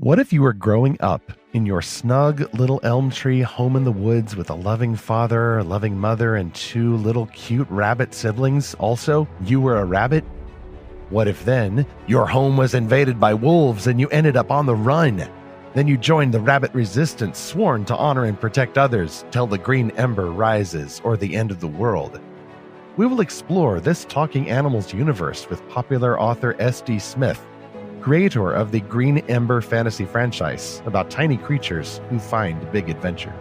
What if you were growing up in your snug little elm tree home in the woods with a loving father, a loving mother, and two little cute rabbit siblings? Also, you were a rabbit? What if then your home was invaded by wolves and you ended up on the run? Then you joined the rabbit resistance, sworn to honor and protect others till the Green Ember rises or the end of the world. We will explore this talking animals universe with popular author S.D. Smith, creator of the Green Ember fantasy franchise about tiny creatures who find big adventures.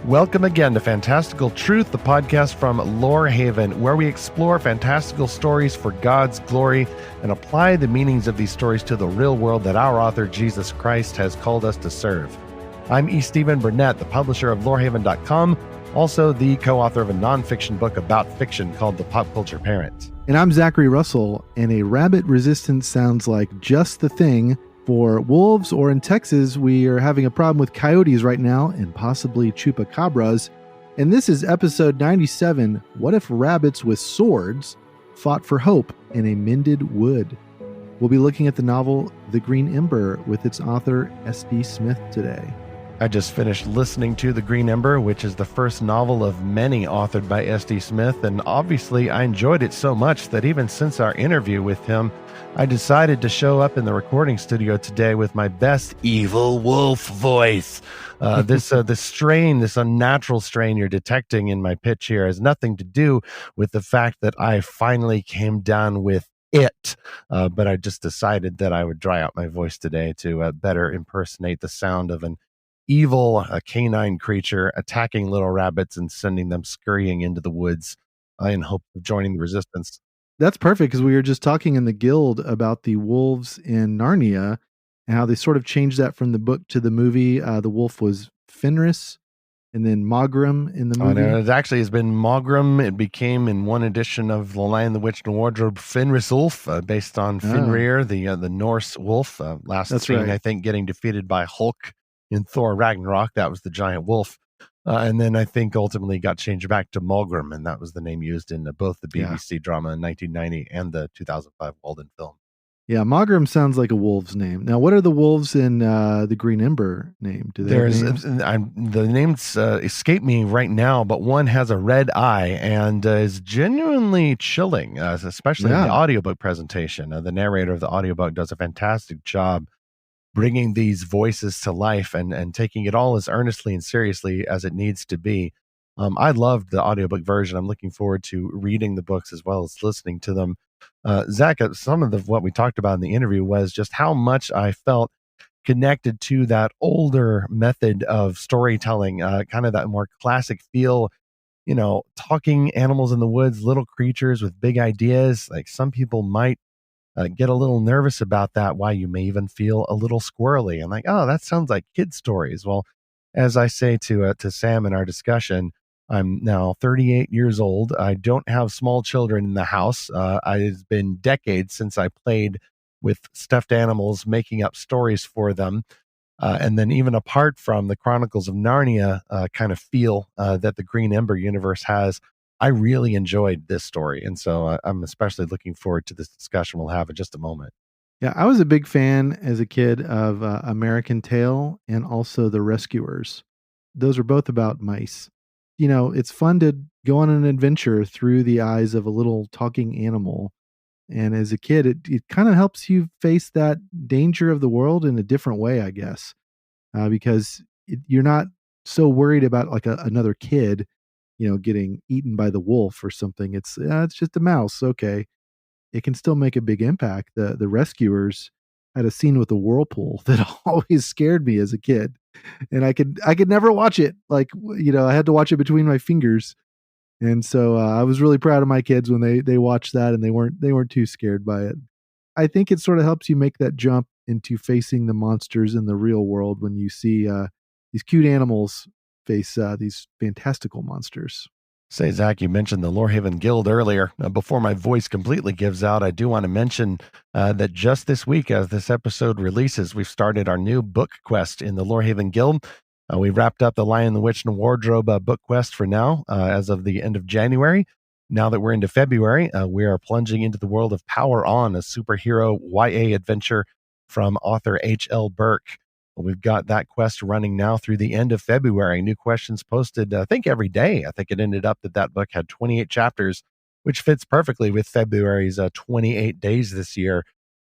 Welcome again to Fantastical Truth, the podcast from Lorehaven, where we explore fantastical stories for God's glory and apply the meanings of these stories to the real world that our author, Jesus Christ, has called us to serve. I'm E. Stephen Burnett, the publisher of Lorehaven.com, also the co-author of a nonfiction book about fiction called The Pop Culture Parent. And I'm Zackary Russell, and a rabbit resistance sounds like just the thing for wolves, or in Texas, we are having a problem with coyotes right now and possibly chupacabras. And this is episode 97, What If Rabbits with Swords Fought for Hope in a Mended Wood? We'll be looking at the novel The Green Ember with its author S.D. Smith today. I just finished listening to The Green Ember, which is the first novel of many authored by S.D. Smith, and obviously I enjoyed it so much that even since our interview with him, I decided to show up in the recording studio today with my best evil wolf voice. This strain, this unnatural strain you're detecting in my pitch here has nothing to do with the fact that I finally came down with it, but I just decided that I would dry out my voice today to better impersonate the sound of an evil canine creature attacking little rabbits and sending them scurrying into the woods in hope of joining the resistance. That's perfect, because we were just talking in the guild about the wolves in Narnia and how they sort of changed that from the book to the movie. The wolf was Fenris and then Mogrim in the movie. No, it actually has been Mogrim. It became in one edition of The Lion, the Witch, and the Wardrobe, Fenris Ulf, based on Fenrir, the Norse wolf. Last That's scene, right. I think, getting defeated by Hulk in Thor Ragnarok. That was the giant wolf. And then I think ultimately got changed back to Mogrim, and that was the name used in both the BBC drama in 1990 and the 2005 Walden film. Yeah, Mogrim sounds like a wolf's name. Now, what are the wolves in the Green Ember named? Do they have names? The names escape me right now, but one has a red eye and is genuinely chilling, especially in the audiobook presentation. The narrator of the audiobook does a fantastic job bringing these voices to life and taking it all as earnestly and seriously as it needs to be. I loved the audiobook version. I'm looking forward to reading the books as well as listening to them. Zach, some of what we talked about in the interview was just how much I felt connected to that older method of storytelling, kind of that more classic feel, talking animals in the woods, little creatures with big ideas. Like some people might get a little nervous about that, why you may even feel a little squirrely and like, oh, that sounds like kid stories. Well, as I say to Sam in our discussion, I'm now 38 years old. I don't have small children in the house. It's been decades since I played with stuffed animals, making up stories for them. And then even apart from the Chronicles of Narnia kind of feel that the Green Ember universe has, I really enjoyed this story. And so I'm especially looking forward to this discussion we'll have in just a moment. Yeah, I was a big fan as a kid of American Tail and also The Rescuers. Those are both about mice. It's fun to go on an adventure through the eyes of a little talking animal. And as a kid, it kind of helps you face that danger of the world in a different way, I guess, because you're not so worried about like another kid getting eaten by the wolf or something. It's just a mouse. Okay. It can still make a big impact. The Rescuers had a scene with a whirlpool that always scared me as a kid. And I could never watch it. Like, I had to watch it between my fingers. And so I was really proud of my kids when they watched that and they weren't too scared by it. I think it sort of helps you make that jump into facing the monsters in the real world when you see these cute animals face these fantastical monsters. Say, Zach, you mentioned the Lorehaven Guild earlier. Before my voice completely gives out, I do want to mention that just this week, as this episode releases, we've started our new book quest in the Lorehaven Guild. We wrapped up the Lion, the Witch, and the Wardrobe book quest for now, as of the end of January. Now that we're into February, we are plunging into the world of Power On, a superhero YA adventure from author H.L. Burke. We've got that quest running now through the end of February. New questions posted, I think, every day. I think it ended up that book had 28 chapters, which fits perfectly with February's 28 days this year.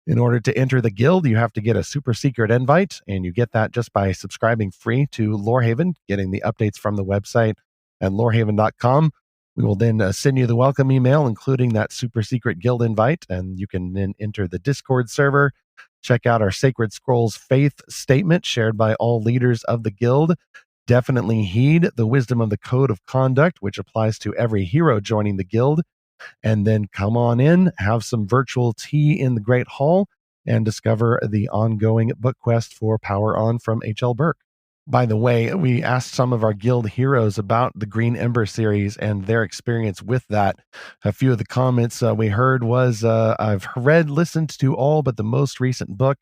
In order to enter the guild, you have to get a super secret invite, and you get that just by subscribing free to Lorehaven, getting the updates from the website at lorehaven.com. We will then send you the welcome email, including that super secret guild invite, and you can then enter the Discord server. Check out our Sacred Scrolls faith statement shared by all leaders of the guild. Definitely heed the wisdom of the code of conduct, which applies to every hero joining the guild. And then come on in, have some virtual tea in the Great Hall, and discover the ongoing book quest for Power On from H.L. Burke. By the way, we asked some of our guild heroes about the Green Ember series and their experience with that. A few of the comments we heard was, I've listened to all but the most recent book.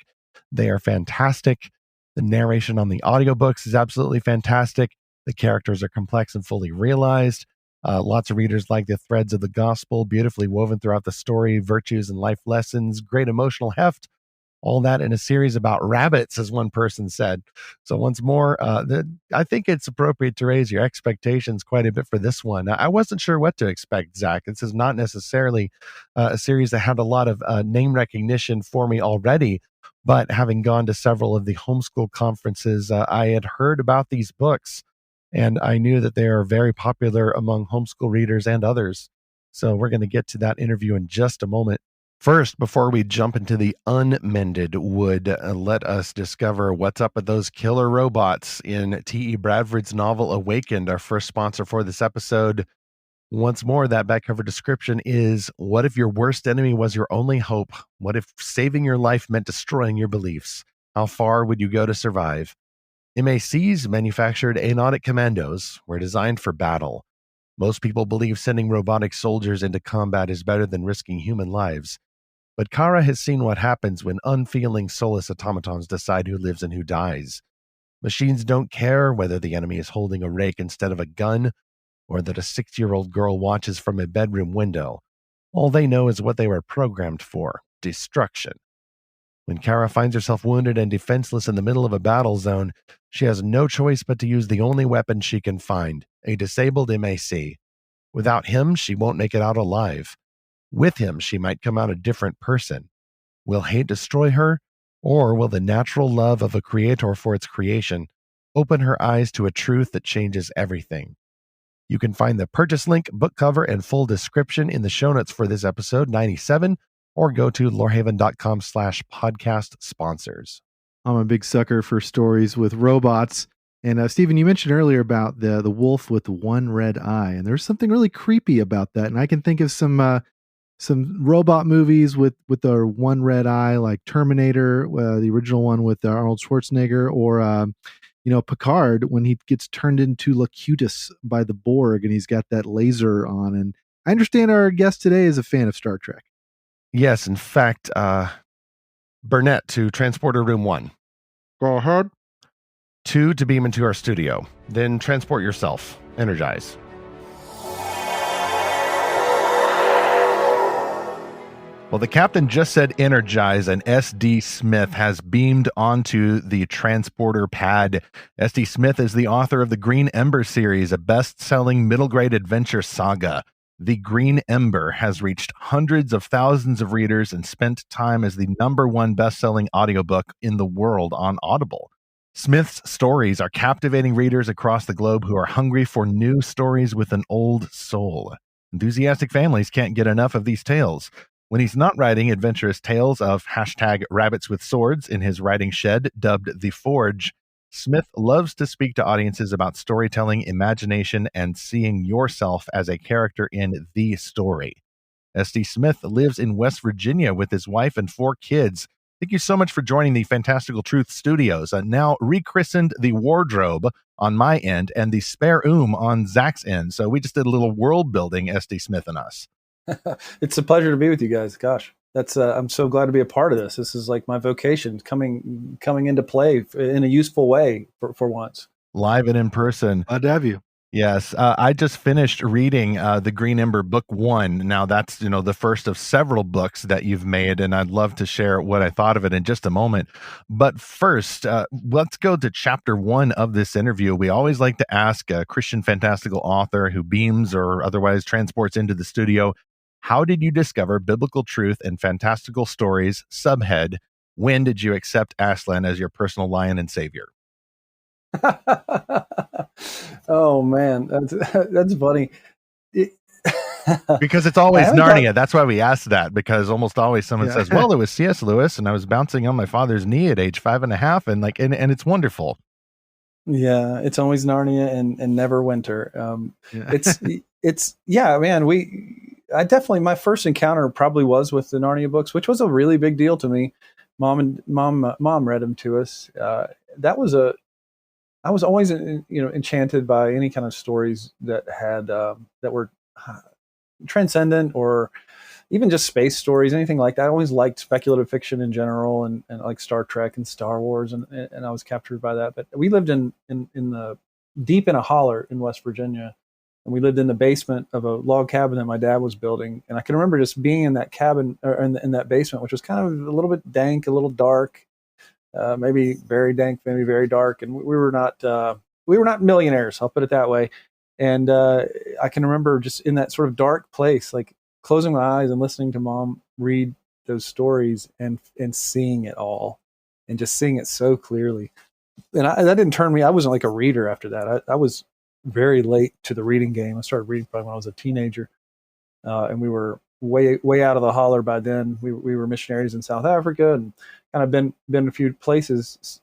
They are fantastic. The narration on the audiobooks is absolutely fantastic. The characters are complex and fully realized. Lots of readers like the threads of the gospel, beautifully woven throughout the story, virtues and life lessons, great emotional heft. All that in a series about rabbits, as one person said. So once more, I think it's appropriate to raise your expectations quite a bit for this one. I wasn't sure what to expect, Zach. This is not necessarily a series that had a lot of name recognition for me already, but having gone to several of the homeschool conferences, I had heard about these books, and I knew that they are very popular among homeschool readers and others. So we're going to get to that interview in just a moment. First, before we jump into the unmended wood, let us discover what's up with those killer robots in T.E. Bradford's novel Awakened, our first sponsor for this episode. Once more, that back cover description is, what if your worst enemy was your only hope? What if saving your life meant destroying your beliefs? How far would you go to survive? MAC's manufactured Aeronautic Commandos were designed for battle. Most people believe sending robotic soldiers into combat is better than risking human lives. But Kara has seen what happens when unfeeling soulless automatons decide who lives and who dies. Machines don't care whether the enemy is holding a rake instead of a gun, or that a 6-year-old girl watches from a bedroom window. All they know is what they were programmed for: destruction. When Kara finds herself wounded and defenseless in the middle of a battle zone, she has no choice but to use the only weapon she can find, a disabled MAC. Without him, she won't make it out alive. With him, she might come out a different person. Will hate destroy her, or will the natural love of a creator for its creation open her eyes to a truth that changes everything? You can find the purchase link, book cover, and full description in the show notes for this episode 97, or go to lorehaven.com/podcast sponsors. I'm a big sucker for stories with robots. And Stephen, you mentioned earlier about the wolf with one red eye, and there's something really creepy about that. And I can think of some robot movies with the one red eye, like Terminator, the original one with Arnold Schwarzenegger, or Picard when he gets turned into Locutus by the Borg and he's got that laser on. And I understand our guest today is a fan of Star Trek. Yes, in fact, Burnett to Transporter Room 1. Go ahead. 2 to beam into our studio. Then transport yourself. Energize. Well, the captain just said energize, and S.D. Smith has beamed onto the transporter pad. S.D. Smith is the author of the Green Ember series, a best-selling middle-grade adventure saga. The Green Ember has reached hundreds of thousands of readers and spent time as the #1 best-selling audiobook in the world on Audible. Smith's stories are captivating readers across the globe who are hungry for new stories with an old soul. Enthusiastic families can't get enough of these tales. When he's not writing adventurous tales of #rabbits with swords in his writing shed dubbed The Forge, Smith loves to speak to audiences about storytelling, imagination, and seeing yourself as a character in the story. S.D. Smith lives in West Virginia with his wife and 4 kids. Thank you so much for joining the Fantastical Truth Studios, now rechristened The Wardrobe on my end and the Spare on Zach's end. So we just did a little world building, S.D. Smith and us. It's a pleasure to be with you guys. Gosh, that's I'm so glad to be a part of this. This is like my vocation coming into play in a useful way for once. Live and in person. Glad to have you. Yes, I just finished reading the Green Ember book 1. Now that's the first of several books that you've made, and I'd love to share what I thought of it in just a moment. But first, let's go to chapter 1 of this interview. We always like to ask a Christian fantastical author who beams or otherwise transports into the studio, how did you discover biblical truth and fantastical stories? Subhead: when did you accept Aslan as your personal lion and savior? Oh man, that's funny. Because it's always Narnia. That's why we ask that, because almost always someone says, well, it was C.S. Lewis and I was bouncing on my father's knee at age 5.5, and it's wonderful. Yeah, it's always Narnia and never winter. It's man, I definitely, my first encounter probably was with the Narnia books, which was a really big deal to me. Mom read them to us. I was always enchanted by any kind of stories that had that were transcendent, or even just space stories, anything like that. I always liked speculative fiction in general, and like Star Trek and Star Wars, and I was captured by that. But we lived in the deep in a holler in West Virginia, and we lived in the basement of a log cabin that my dad was building. And I can remember just being in that cabin, or in that basement, which was kind of a little bit dank, a little dark, maybe very dank, maybe very dark. And we were not millionaires, I'll put it that way. And I can remember just in that sort of dark place, like closing my eyes and listening to Mom read those stories and seeing it all, and just seeing it so clearly. And that didn't turn me. I wasn't like a reader after that. I was very late to the reading game. I started reading probably when I was a teenager, and we were way out of the holler by then. We were missionaries in South Africa, and kind of been a few places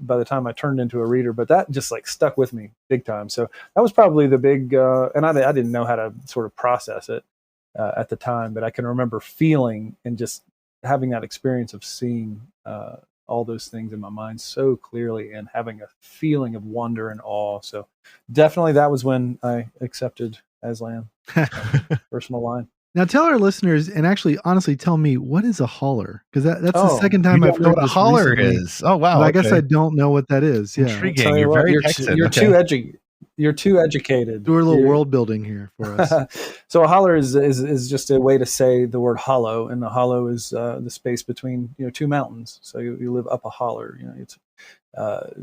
by the time I turned into a reader. But that just like stuck with me big time. So that was probably the big. And I didn't know how to sort of process it at the time, but I can remember feeling and just having that experience of seeing all those things in my mind so clearly, and having a feeling of wonder and awe. So definitely that was when I accepted Aslan, personal line. Now tell our listeners, and actually honestly tell me, what is a holler? Because that's the second time I've heard what a holler is. Oh wow. I guess I don't know what that is. Yeah. Intriguing. You're very Texan. You're too educated. Do a little world building here for us. So a holler is just a way to say the word hollow, and the hollow is the space between two mountains. So you live up a holler. It's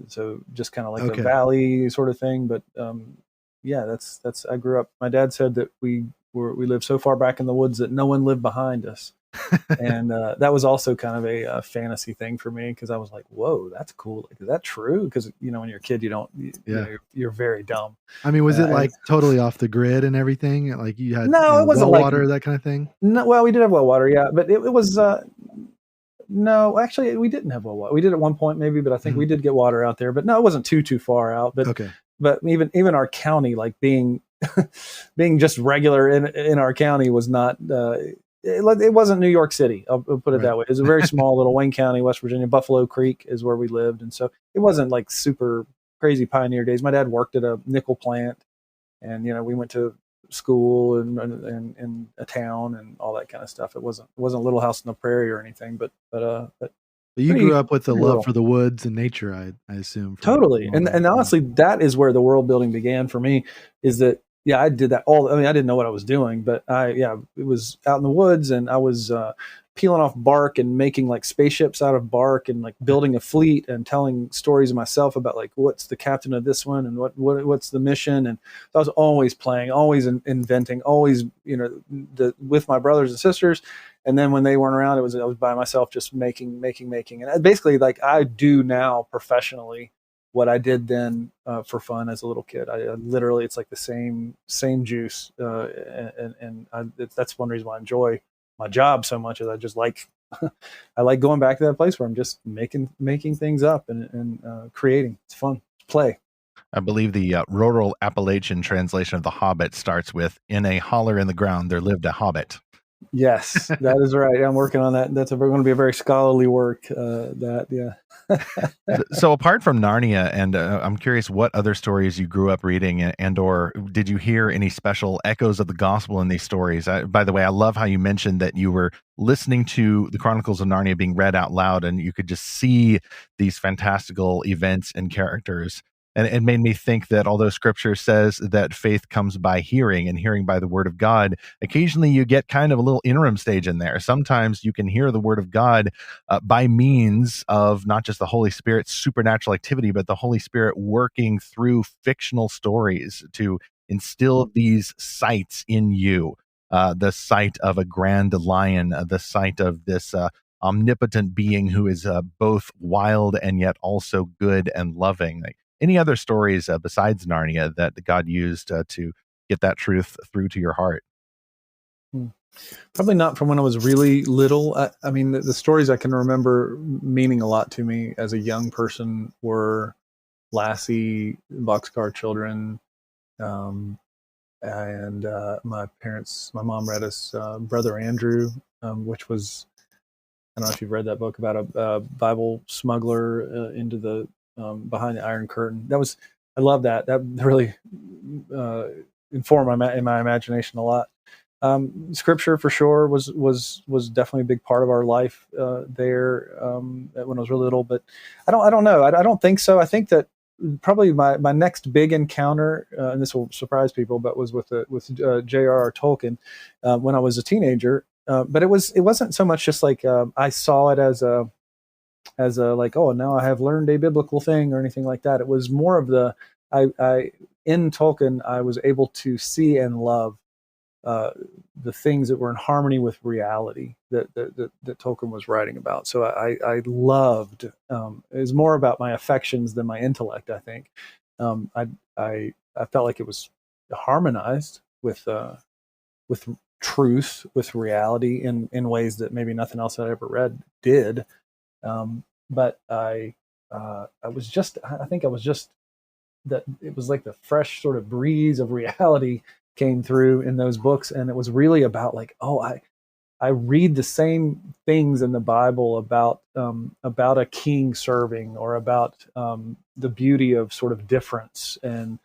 so just kind of like a valley sort of thing. But that's I grew up. My dad said that we lived so far back in the woods that no one lived behind us. And that was also kind of a fantasy thing for me, because I was like, whoa, that's cool. Like, is that true? Because when you're a kid, you're very dumb. I mean, was it like totally off the grid and everything? Like you had it wasn't well water, that kind of thing? No, well, we did have well water, yeah, but it was no, actually we didn't have well water. We did at one point maybe, but I think we did get water out there. But no, it wasn't too far out. But but even our county, like being just regular in our county, was not. It wasn't New York City. I'll put it that way. It was a very small little Wayne County, West Virginia. Buffalo Creek is where we lived, and so it wasn't like super crazy pioneer days. My dad worked at a nickel plant, and we went to school and a town and all that kind of stuff. It wasn't Little House on the Prairie or anything, but you grew up with a love for the woods and nature, I assume. Totally, and honestly, that is where the world building began for me. Is that I did that I didn't know what I was doing, but it was out in the woods, and I was peeling off bark and making like spaceships out of bark, and like building a fleet and telling stories of myself about like what's the captain of this one and what's the mission. And so I was always playing, always inventing, always with my brothers and sisters. And then when they weren't around, I was by myself, just making. And basically, like I do now professionally what I did then for fun as a little kid. I literally, it's like the same juice, and that's one reason why I enjoy my job so much. Is I just like I like going back to that place where I'm just making things up and creating. It's fun. It's play. I believe the rural Appalachian translation of The Hobbit starts with, "In a holler in the ground there lived a hobbit." Yes, that is right. I'm working on that. That's going to be a very scholarly work. So apart from Narnia, and I'm curious what other stories you grew up reading, and or did you hear any special echoes of the gospel in these stories? By the way, I love how you mentioned that you were listening to the Chronicles of Narnia being read out loud, and you could just see these fantastical events and characters. And it made me think that although scripture says that faith comes by hearing and hearing by the word of God, occasionally you get kind of a little interim stage in there. Sometimes you can hear the word of God by means of not just the Holy Spirit's supernatural activity, but the Holy Spirit working through fictional stories to instill these sights in you. The sight of a grand lion, the sight of this omnipotent being who is both wild and yet also good and loving. Like, any other stories besides Narnia that God used to get that truth through to your heart? Probably not from when I was really little. I mean, the stories I can remember meaning a lot to me as a young person were Lassie, Boxcar Children, and my mom read us Brother Andrew, which was, I don't know if you've read that book about a Bible smuggler into the behind the Iron Curtain. I love that. That really informed my imagination a lot. Scripture for sure was definitely a big part of our life there when I was really little. But I don't know. I don't think so. I think that probably my next big encounter, and this will surprise people, but was with J.R.R. Tolkien when I was a teenager. But it wasn't so much just like I saw it as a like, oh, now I have learned a biblical thing or anything like that. It was more of I in Tolkien I was able to see and love the things that were in harmony with reality that Tolkien was writing about. So I loved. It was more about my affections than my intellect. I think I felt like it was harmonized with truth, with reality in ways that maybe nothing else I'd ever read did. But I think I was just that it was like the fresh sort of breeze of reality came through in those books, and it was really about like, oh, I read the same things in the Bible about a king serving, or about the beauty of sort of difference, and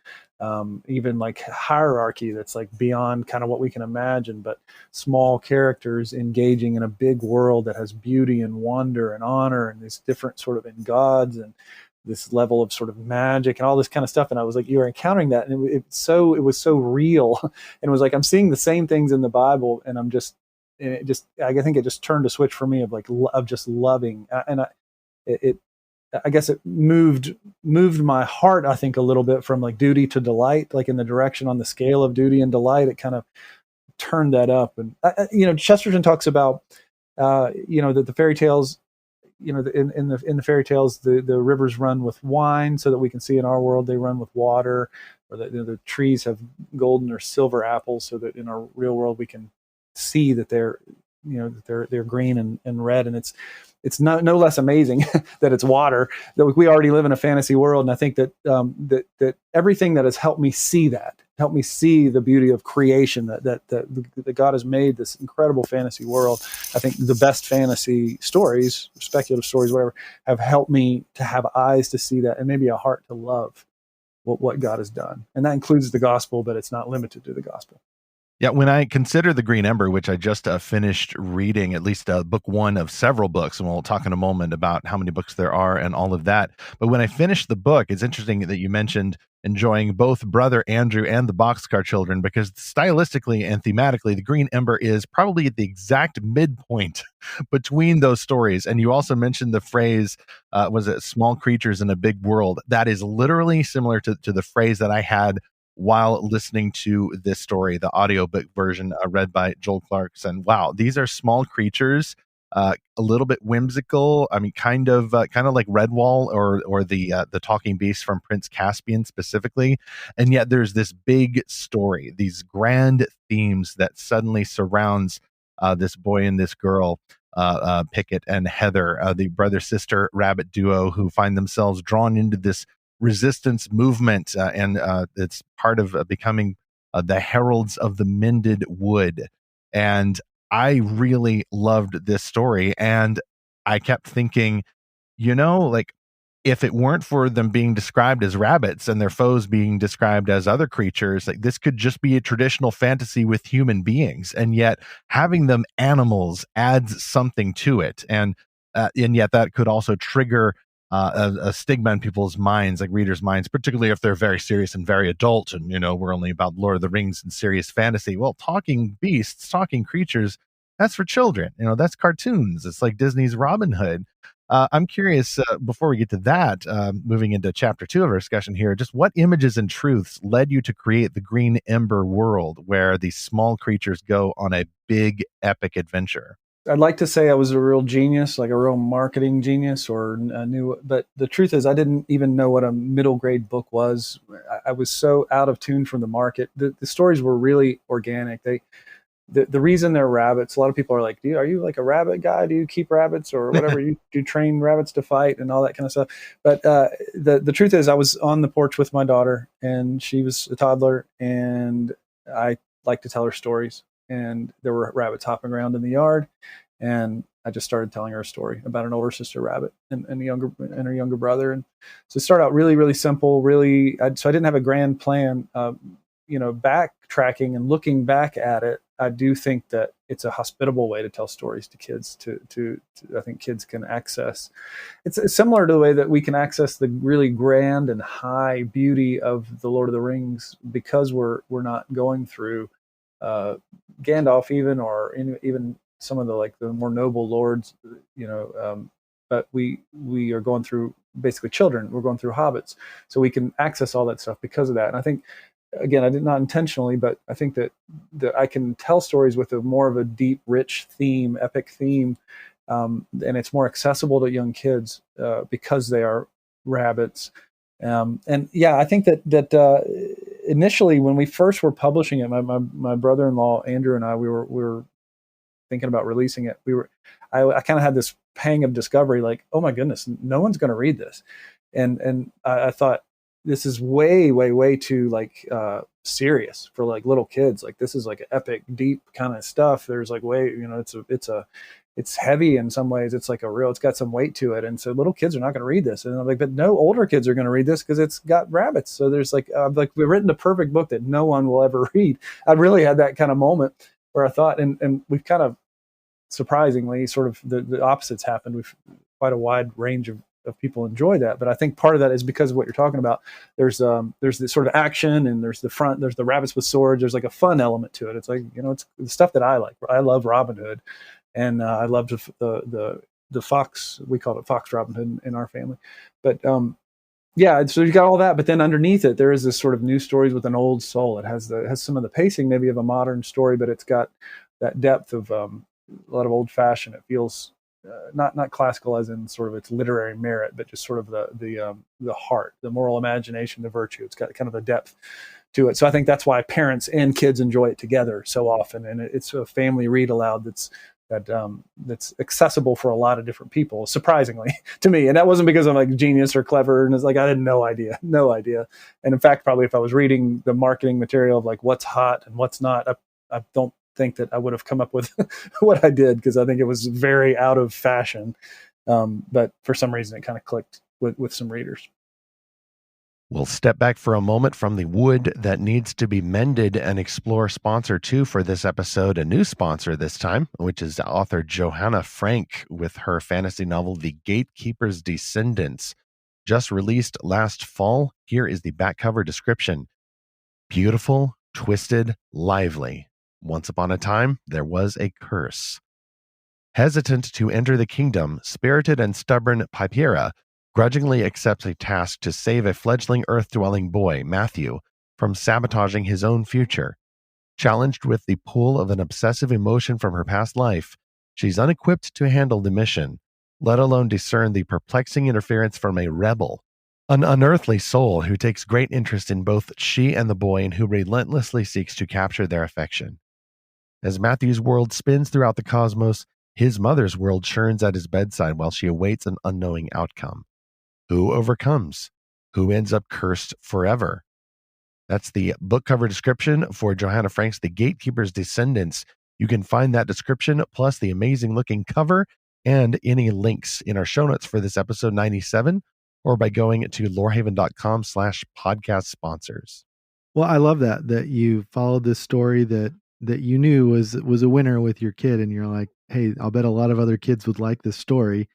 even like hierarchy that's like beyond kind of what we can imagine, but small characters engaging in a big world that has beauty and wonder and honor and these different sort of in gods and this level of sort of magic and all this kind of stuff. And I was like, you're encountering that. And it was so real. And it was like, I'm seeing the same things in the Bible, and I think it just turned a switch for me of just loving. I guess it moved my heart, I think, a little bit from like duty to delight, like in the direction on the scale of duty and delight. It kind of turned that up. And, Chesterton talks about, that the fairy tales, in the fairy tales, the rivers run with wine so that we can see in our world they run with water, or that the trees have golden or silver apples so that in our real world we can see that they're green and red. And it's no less amazing that it's water, that we already live in a fantasy world. And I think that that everything that has helped me see the beauty of creation, that God has made this incredible fantasy world. I think the best fantasy stories, speculative stories, whatever, have helped me to have eyes to see that, and maybe a heart to love what God has done. And that includes the gospel, but it's not limited to the gospel. Yeah, when I consider the Green Ember, which I just finished reading, at least book one of several books, and we'll talk in a moment about how many books there are and all of that. But when I finished the book, it's interesting that you mentioned enjoying both Brother Andrew and the Boxcar Children, because stylistically and thematically, the Green Ember is probably at the exact midpoint between those stories. And you also mentioned the phrase, was it small creatures in a big world? That is literally similar to the phrase that I had while listening to this story, the audiobook version read by Joel Clarkson. Wow, these are small creatures, a little bit whimsical. I mean, kind of like Redwall or the talking beast from Prince Caspian specifically. And yet there's this big story, these grand themes that suddenly surrounds this boy and this girl, Pickett and Heather, the brother-sister rabbit duo who find themselves drawn into this resistance movement, and it's part of becoming the heralds of the Mended wood. And I really loved this story, and I kept thinking, like, if it weren't for them being described as rabbits and their foes being described as other creatures, like, this could just be a traditional fantasy with human beings, and yet having them animals adds something to it. And yet that could also trigger a stigma in people's minds, like readers' minds, particularly if they're very serious and very adult. And, we're only about Lord of the Rings and serious fantasy. Well, talking beasts, talking creatures, that's for children. That's cartoons. It's like Disney's Robin Hood. I'm curious, before we get to that, moving into chapter 2 of our discussion here, just what images and truths led you to create the Green Ember world where these small creatures go on a big epic adventure? I'd like to say I was a real genius, like a real marketing genius, but the truth is I didn't even know what a middle grade book was. I was so out of tune from the market. The stories were really organic. The reason they're rabbits, a lot of people are like, are you like a rabbit guy? Do you keep rabbits or whatever? Do you train rabbits to fight and all that kind of stuff? But the truth is I was on the porch with my daughter and she was a toddler and I like to tell her stories. And there were rabbits hopping around in the yard. And I just started telling her a story about an older sister rabbit and her younger brother. And so it started out really, really simple, so I didn't have a grand plan. Backtracking and looking back at it, I do think that it's a hospitable way to tell stories to kids. To I think kids can access. It's similar to the way that we can access the really grand and high beauty of the Lord of the Rings because we're not going through Gandalf or even some of the more noble lords, but we are going through basically children. We're going through hobbits, so we can access all that stuff because of that. And I think, again, I did not intentionally, but I think that I can tell stories with more of a deep, rich theme, epic theme, and it's more accessible to young kids because they are rabbits. And yeah, I think that initially when we first were publishing it, my brother-in-law Andrew and I, we were thinking about releasing it. I kind of had this pang of discovery, like, oh my goodness, no one's going to read this, and I thought this is way, way, way too serious for like little kids. Like this is like epic, deep kind of stuff. There's like it's heavy in some ways. It's like it's got some weight to it. And so little kids are not going to read this. And I'm like, but no older kids are going to read this because it's got rabbits. So there's we've written the perfect book that no one will ever read. I really had that kind of moment where I thought, and we've kind of surprisingly sort of the opposites happened. We've quite a wide range of people enjoy that. But I think part of that is because of what you're talking about. There's this sort of action and there's the rabbits with swords. There's like a fun element to it. It's like, it's the stuff that I like. I love Robin Hood. And I loved the fox. We called it Fox Robin Hood in our family. But yeah, so you've got all that. But then underneath it, there is this sort of new stories with an old soul. It has some of the pacing maybe of a modern story, but it's got that depth of a lot of old fashioned. It feels not classical as in sort of its literary merit, but just sort of the heart, the moral imagination, the virtue. It's got kind of a depth to it. So I think that's why parents and kids enjoy it together so often. And it's a family read aloud that's accessible for a lot of different people, surprisingly to me. And that wasn't because I'm like genius or clever. And it's like, I had no idea. And in fact, probably if I was reading the marketing material of like what's hot and what's not, I don't think that I would have come up with what I did, because I think it was very out of fashion. But for some reason it kind of clicked with some readers. We'll step back for a moment from the wood that needs to be mended and explore sponsor 2 for this episode, a new sponsor this time, which is author Johanna Frank with her fantasy novel, The Gatekeeper's Descendants, just released last fall. Here is the back cover description. Beautiful, twisted, lively. Once upon a time, there was a curse. Hesitant to enter the kingdom, spirited and stubborn Pipera grudgingly accepts a task to save a fledgling earth-dwelling boy, Matthew, from sabotaging his own future. Challenged with the pull of an obsessive emotion from her past life, she's unequipped to handle the mission, let alone discern the perplexing interference from a rebel, an unearthly soul who takes great interest in both she and the boy and who relentlessly seeks to capture their affection. As Matthew's world spins throughout the cosmos, his mother's world churns at his bedside while she awaits an unknowing outcome. Who overcomes? Who ends up cursed forever? That's the book cover description for Johanna Frank's The Gatekeeper's Descendants. You can find that description plus the amazing looking cover and any links in our show notes for this episode 97, or by going to lorehaven.com/podcast sponsors. Well, I love that you followed this story that you knew was a winner with your kid, and you're like, hey, I'll bet a lot of other kids would like this story.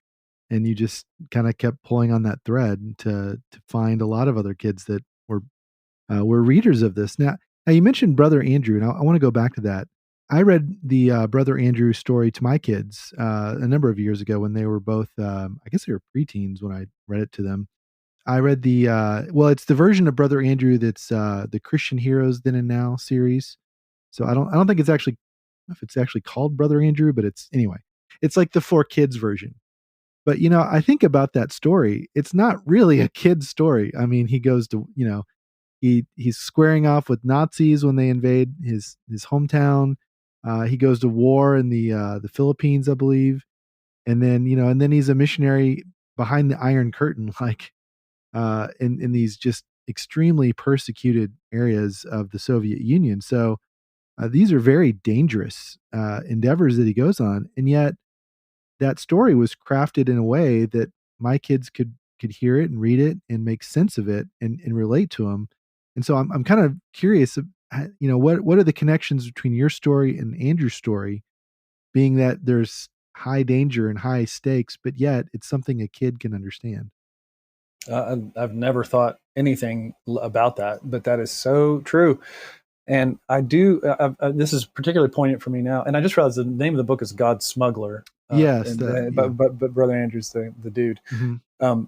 and you just kind of kept pulling on that thread to find a lot of other kids that were readers of this. Now you mentioned Brother Andrew, and I want to go back to that. I read the Brother Andrew story to my kids a number of years ago when they were both, I guess they were preteens when I read it to them. I read it's the version of Brother Andrew that's the Christian Heroes Then and Now series. So I don't think I don't know if it's actually called Brother Andrew, but it's like the for kids version. But I think about that story. It's not really a kid's story. I mean, he goes to he's squaring off with Nazis when they invade his hometown. He goes to war in the Philippines, I believe, and then he's a missionary behind the Iron Curtain, like in these just extremely persecuted areas of the Soviet Union. So these are very dangerous endeavors that he goes on, and yet that story was crafted in a way that my kids could hear it and read it and make sense of it and relate to them. And so I'm kind of curious, what are the connections between your story and Andrew's story, being that there's high danger and high stakes, but yet it's something a kid can understand. I've never thought anything about that, but that is so true. And I do. This is particularly poignant for me now. And I just realized the name of the book is God's Smuggler. Yes, but Brother Andrew's the dude. Mm-hmm.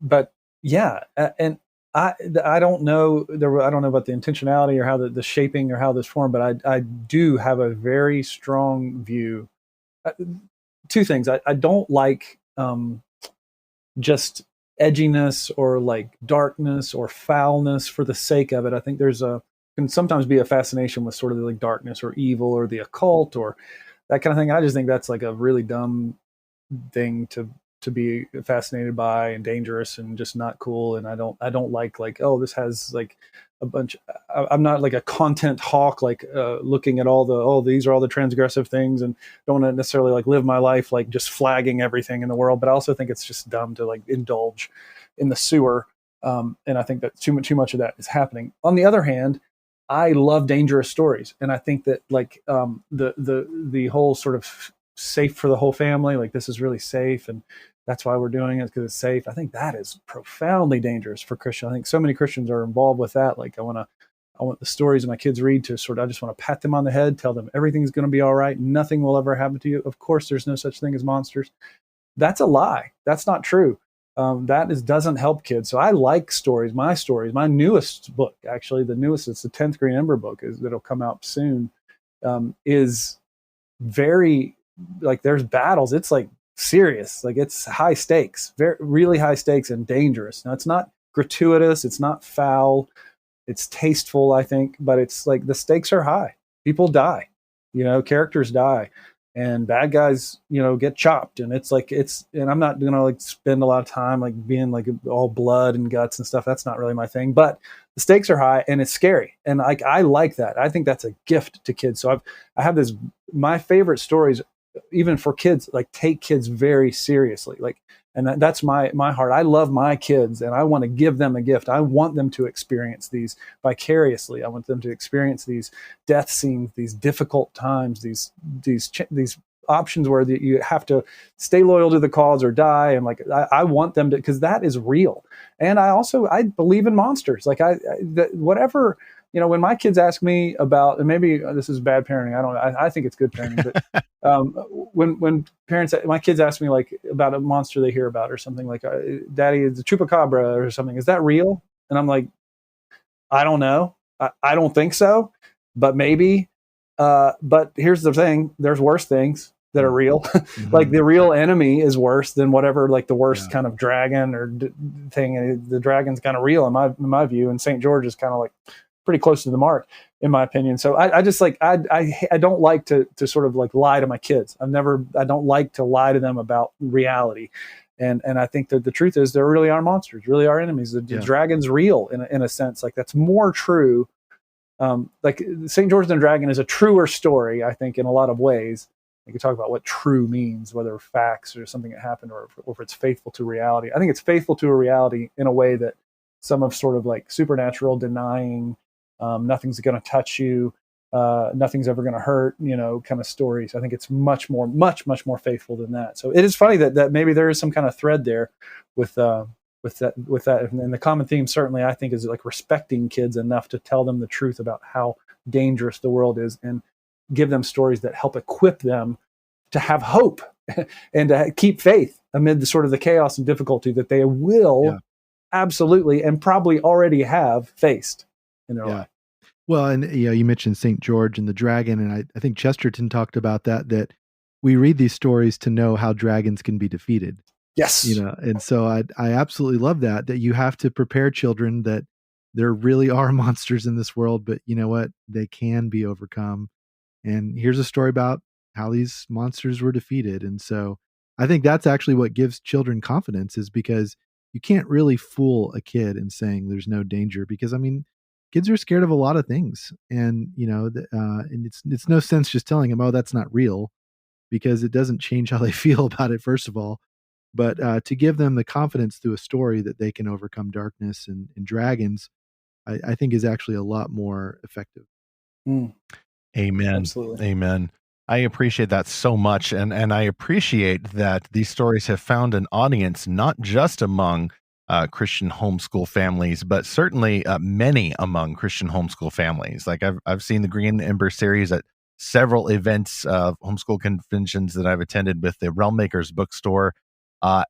But yeah, and I don't know. I don't know about the intentionality or how the shaping or how this formed, but I do have a very strong view. Two things. I don't like just edginess or like darkness or foulness for the sake of it. I think can sometimes be a fascination with sort of like darkness or evil or the occult or that kind of thing. I just think that's like a really dumb thing to be fascinated by and dangerous and just not cool. And I don't like, oh, this has like a bunch. I'm not like a content hawk, like looking at these are all the transgressive things, and don't want to necessarily like live my life like just flagging everything in the world. But I also think it's just dumb to like indulge in the sewer. And I think that too much of that is happening. On the other hand, I love dangerous stories, and I think that like the whole sort of safe for the whole family, like this is really safe, and that's why we're doing it because it's safe. I think that is profoundly dangerous for Christians. I think so many Christians are involved with that. Like I want the stories that my kids read to I just want to pat them on the head, tell them everything's going to be all right, nothing will ever happen to you. Of course, there's no such thing as monsters. That's a lie. That's not true. Doesn't help kids. So I like stories. My newest book, actually, it's the 10th Green Ember book that'll come out soon, is very like there's battles. It's like serious, like it's high stakes, very really high stakes and dangerous. Now it's not gratuitous, it's not foul, it's tasteful, I think, but it's like the stakes are high. People die, characters die. And bad guys, get chopped, and and I'm not gonna like spend a lot of time like being like all blood and guts and stuff. That's not really my thing. But the stakes are high, and it's scary, and I like that. I think that's a gift to kids. So I have my favorite stories, even for kids, like take kids very seriously, like. And that's my heart. I love my kids, and I want to give them a gift. I want them to experience these vicariously. I want them to experience these death scenes, these difficult times, these options where you have to stay loyal to the cause or die. And like I want them to, because that is real. And I believe in monsters. Like whatever. When my kids ask me about, and maybe this is bad parenting, I think it's good parenting, but when my kids ask me like about a monster they hear about or something like, Daddy, is the chupacabra or something, is that real? And I'm like, I don't know. I don't think so, but maybe. But here's the thing, there's worse things that are real. Mm-hmm. Like the real enemy is worse than whatever, like the worst kind of dragon or thing. The dragon's kind of real in my view. And St. George is kind of like pretty close to the mark, in my opinion. So I just like, I don't like to sort of like lie to my kids. I don't like to lie to them about reality. And I think that the truth is there really are monsters, really are enemies. The dragon's real in a sense. Like that's more true. Like St. George and the Dragon is a truer story, I think, in a lot of ways. You can talk about what true means, whether facts or something that happened or if it's faithful to reality. I think it's faithful to a reality in a way that some of sort of like supernatural denying, nothing's going to touch you, nothing's ever going to hurt, kind of stories. I think it's much more faithful than that. So it is funny that maybe there is some kind of thread there with that. And the common theme certainly, I think, is like respecting kids enough to tell them the truth about how dangerous the world is and give them stories that help equip them to have hope and to keep faith amid the sort of the chaos and difficulty that they will absolutely and probably already have faced in their life. Well, and you mentioned St. George and the dragon, and I think Chesterton talked about that we read these stories to know how dragons can be defeated. Yes. And so I absolutely love that you have to prepare children that there really are monsters in this world, but you know what? They can be overcome. And here's a story about how these monsters were defeated. And so I think that's actually what gives children confidence, is because you can't really fool a kid in saying there's no danger, because kids are scared of a lot of things, and and it's no sense just telling them, oh, that's not real, because it doesn't change how they feel about it, first of all. But to give them the confidence through a story that they can overcome darkness and dragons, I think is actually a lot more effective. Amen. Absolutely. Amen. I appreciate that so much, and I appreciate that these stories have found an audience not just among Christian homeschool families, but certainly many among Christian homeschool families. Like I've seen the Green Ember series at several events of homeschool conventions that I've attended with the Realm Makers bookstore,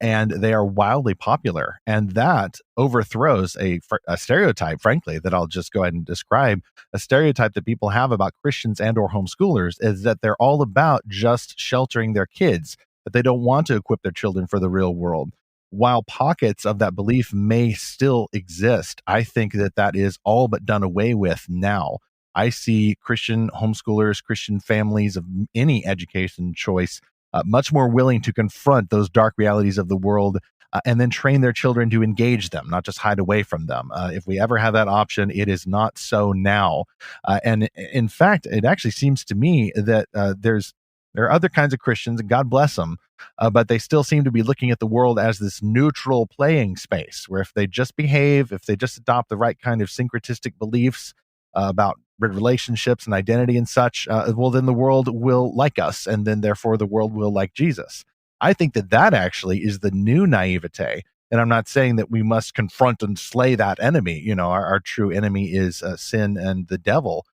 and they are wildly popular. And that overthrows a stereotype, frankly, that I'll just go ahead and describe. A stereotype that people have about Christians and or homeschoolers is that they're all about just sheltering their kids, that they don't want to equip their children for the real world. While pockets of that belief may still exist, I think that is all but done away with now. I see Christian homeschoolers, Christian families of any education choice, much more willing to confront those dark realities of the world and then train their children to engage them, not just hide away from them. If we ever have that option, it is not so now. And in fact, it actually seems to me that there are other kinds of Christians, and God bless them, but they still seem to be looking at the world as this neutral playing space, where if they just behave, if they just adopt the right kind of syncretistic beliefs about relationships and identity and such, well, then the world will like us, and then therefore the world will like Jesus. I think that actually is the new naivete. And I'm not saying that we must confront and slay that enemy. Our true enemy is sin and the devil.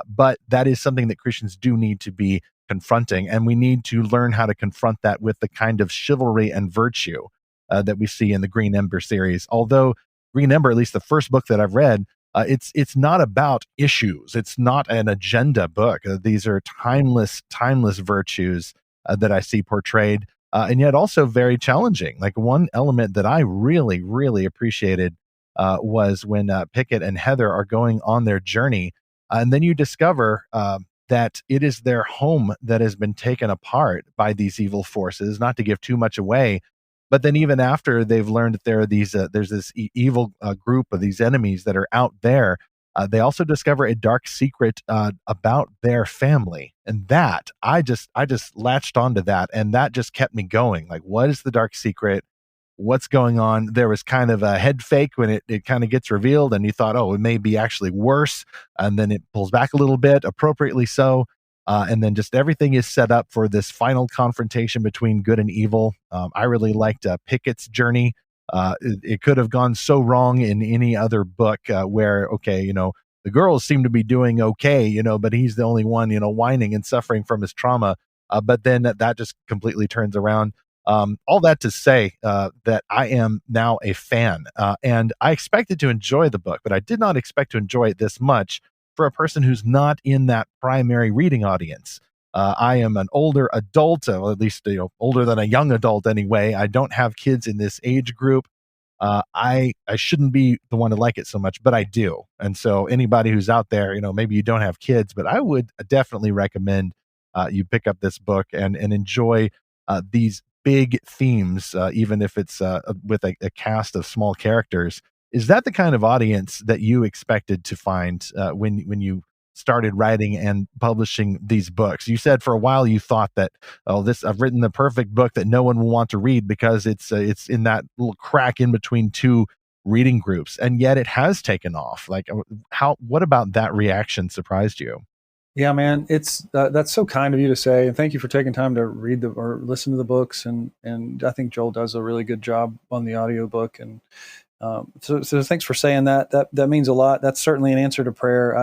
But that is something that Christians do need to be confronting. And we need to learn how to confront that with the kind of chivalry and virtue that we see in the Green Ember series. Although Green Ember, at least the first book that I've read, it's not about issues. It's not an agenda book. These are timeless virtues that I see portrayed, and yet also very challenging. Like one element that I really, really appreciated was when Pickett and Heather are going on their journey, and then you discover that it is their home that has been taken apart by these evil forces. Not to give too much away, but then even after they've learned that there are there's this evil group of these enemies that are out there, they also discover a dark secret about their family, and that I just latched onto that, and that just kept me going. Like, what is the dark secret? What's going on? There was kind of a head fake when it kind of gets revealed, and you thought, oh, it may be actually worse, and then it pulls back a little bit, appropriately so. And then just everything is set up for this final confrontation between good and evil. I really liked Pickett's journey. It could have gone so wrong in any other book where, okay, the girls seem to be doing okay, but he's the only one, whining and suffering from his trauma. But then that just completely turns around. All that to say that I am now a fan, and I expected to enjoy the book, but I did not expect to enjoy it this much for a person who's not in that primary reading audience. I am an older adult, or at least older than a young adult anyway. I don't have kids in this age group. I shouldn't be the one to like it so much, but I do. And so anybody who's out there, maybe you don't have kids, but I would definitely recommend you pick up this book and enjoy these big themes, even if it's with a cast of small characters. Is that the kind of audience that you expected to find when you started writing and publishing these books? You said for a while you thought that, I've written the perfect book that no one will want to read because it's in that little crack in between two reading groups, and yet it has taken off. Like, what about that reaction surprised you? Yeah, man, it's that's so kind of you to say, and thank you for taking time to read or listen to the books. And I think Joel does a really good job on the audiobook. And so thanks for saying that. That means a lot. That's certainly an answer to prayer.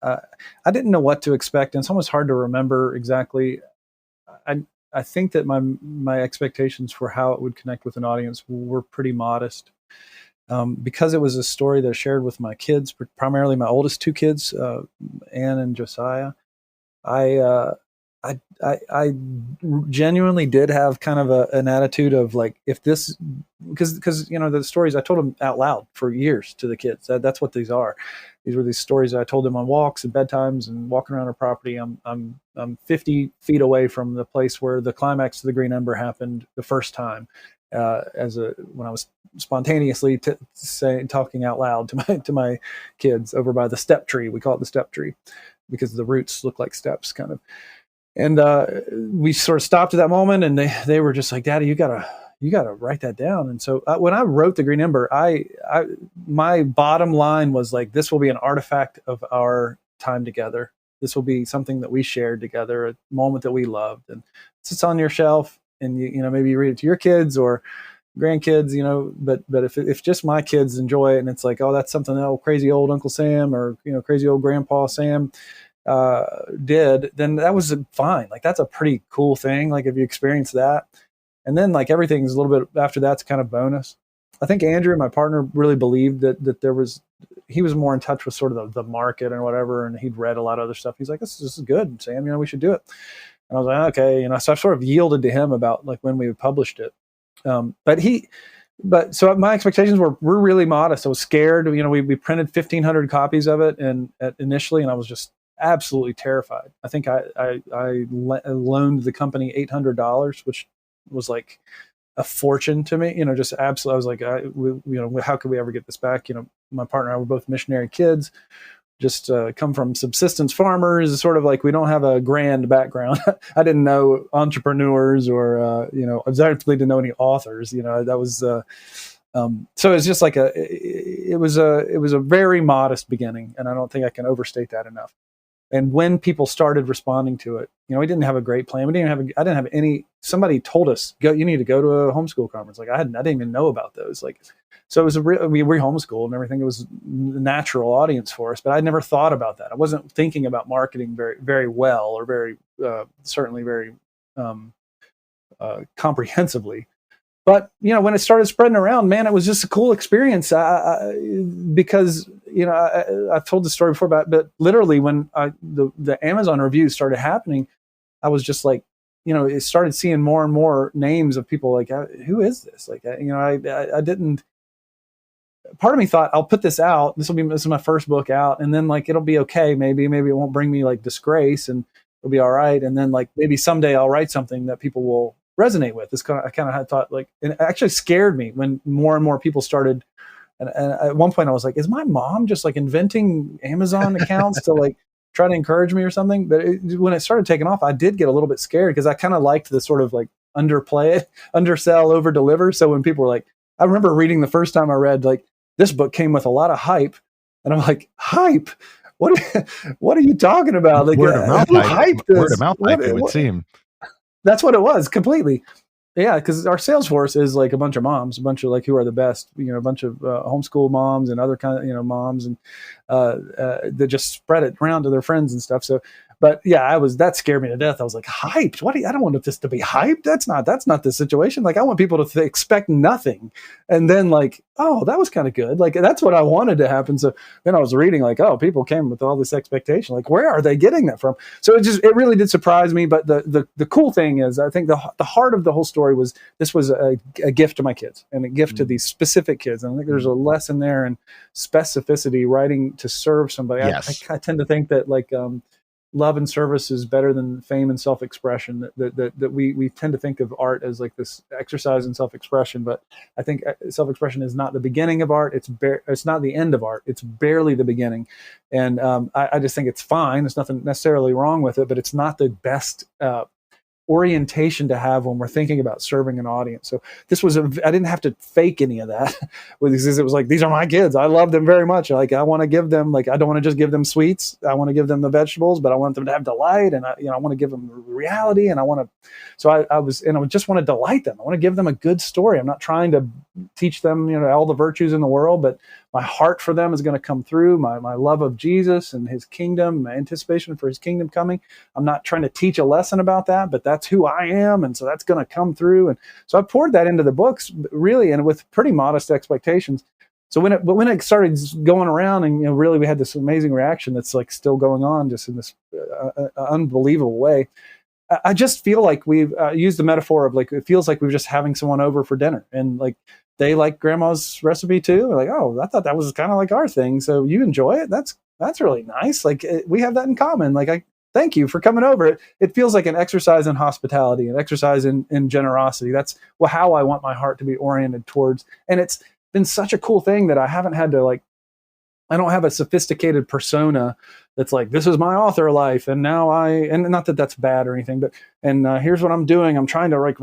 I didn't know what to expect, and it's almost hard to remember exactly. I think that my expectations for how it would connect with an audience were pretty modest. Because it was a story that I shared with my kids, primarily my oldest two kids, Anne and Josiah. I, uh, I genuinely did have kind of an attitude of like, if this, because the stories I told them out loud for years to the kids. That's what these are. These were these stories I told them on walks and bedtimes and walking around our property. I'm 50 feet away from the place where the climax of the Green Ember happened the first time. When I was spontaneously talking out loud to my kids over by the step tree. We call it the step tree because the roots look like steps, kind of. And we sort of stopped at that moment, and they were just like, "Daddy, you gotta write that down." And so when I wrote the Green Ember, my bottom line was like, "This will be an artifact of our time together. This will be something that we shared together, a moment that we loved, and it sits on your shelf." And maybe you read it to your kids or grandkids, but if just my kids enjoy it, and it's like, oh, that's something that crazy old Uncle Sam or crazy old Grandpa Sam did, then that was fine. Like, that's a pretty cool thing. Like, if you experience that, and then like everything's a little bit after that's kind of bonus. I think Andrew, my partner, really believed that he was more in touch with sort of the market and whatever, and he'd read a lot of other stuff. He's like, this is good, Sam. We should do it. And I was like, okay, so I sort of yielded to him about like when we published it. But so my expectations were really modest. I was scared. We printed 1,500 copies of it, and initially, and I was just absolutely terrified. I think I loaned the company $800, which was like a fortune to me. Just absolutely. I was like, how could we ever get this back? My partner and I were both missionary kids. Just come from subsistence farmers, sort of like we don't have a grand background. I didn't know entrepreneurs or, I definitely didn't know any authors. That was so it's just like it was a very modest beginning, and I don't think I can overstate that enough. And when people started responding to it, we didn't have a great plan. I didn't have any. Somebody told us, you need to go to a homeschool conference. Like I didn't even know about those. Like, so it was we homeschooled and everything. It was a natural audience for us, but I never thought about that. I wasn't thinking about marketing very, very well, or very certainly very comprehensively. But when it started spreading around, man, it was just a cool experience. Because I've told the story before but literally when the Amazon reviews started happening, I was just like, it started seeing more and more names of people like, who is this? Like, I didn't. Part of me thought, I'll put this out. This is my first book out, and then like it'll be okay. Maybe it won't bring me like disgrace, and it'll be all right. And then like maybe someday I'll write something that people will resonate with. I kind of had thought like, and it actually scared me when more and more people started. And at one point I was like, is my mom just like inventing Amazon accounts to like try to encourage me or something? But when it started taking off, I did get a little bit scared because I kind of liked the sort of like underplay it, undersell, over deliver. So when people were like, I remember reading the first time I read like, this book came with a lot of hype, and I'm like, hype? What are you talking about? Like, word of mouth hype. Word of mouth hype, it would seem. That's what it was completely. Yeah, because our sales force is like a bunch of moms, a bunch of like who are the best, a bunch of homeschool moms and other kind of moms, and that just spread it around to their friends and stuff. So, but yeah, that scared me to death. I was like, hyped? What? I don't want this to be hyped. That's not the situation. Like, I want people to expect nothing, and then like, oh, that was kind of good. Like, that's what I wanted to happen. So then I was reading like, oh, people came with all this expectation. Like, where are they getting that from? So it really did surprise me. But the cool thing is, I think the heart of the whole story was this was a gift to my kids, and a gift to these specific kids. And I think there's a lesson there in specificity, writing to serve somebody. Yes. I tend to think that like love and service is better than fame and self-expression. That we tend to think of art as like this exercise in self-expression, but I think self-expression is not the beginning of art. It's not the end of art. It's barely the beginning. And I just think it's fine. There's nothing necessarily wrong with it, but it's not the best orientation to have when we're thinking about serving an audience. So this was I didn't have to fake any of that with these. It was like, these are my kids. I love them very much. Like, I want to give them, like, I don't want to just give them sweets. I want to give them the vegetables, but I want them to have delight. And I want to give them reality. And I just want to delight them. I want to give them a good story. I'm not trying to teach them, all the virtues in the world, but my heart for them is going to come through. My love of Jesus and his kingdom, my anticipation for his kingdom coming. I'm not trying to teach a lesson about that, but that's who I am. And so that's going to come through. And so I poured that into the books, really, and with pretty modest expectations. So when it started going around, and really we had this amazing reaction that's like still going on, just in this unbelievable way. I just feel like we've used the metaphor of, like, it feels like we're just having someone over for dinner, and like, they like grandma's recipe too. We're like, oh, I thought that was kind of like our thing. So you enjoy it. That's really nice. Like, we have that in common. Like, I thank you for coming over. It feels like an exercise in hospitality, an exercise in generosity. That's how I want my heart to be oriented towards. And it's been such a cool thing that I haven't had to, like, I don't have a sophisticated persona that's like, this is my author life, and now and not that that's bad or anything, but here's what I'm doing. I'm trying to, like,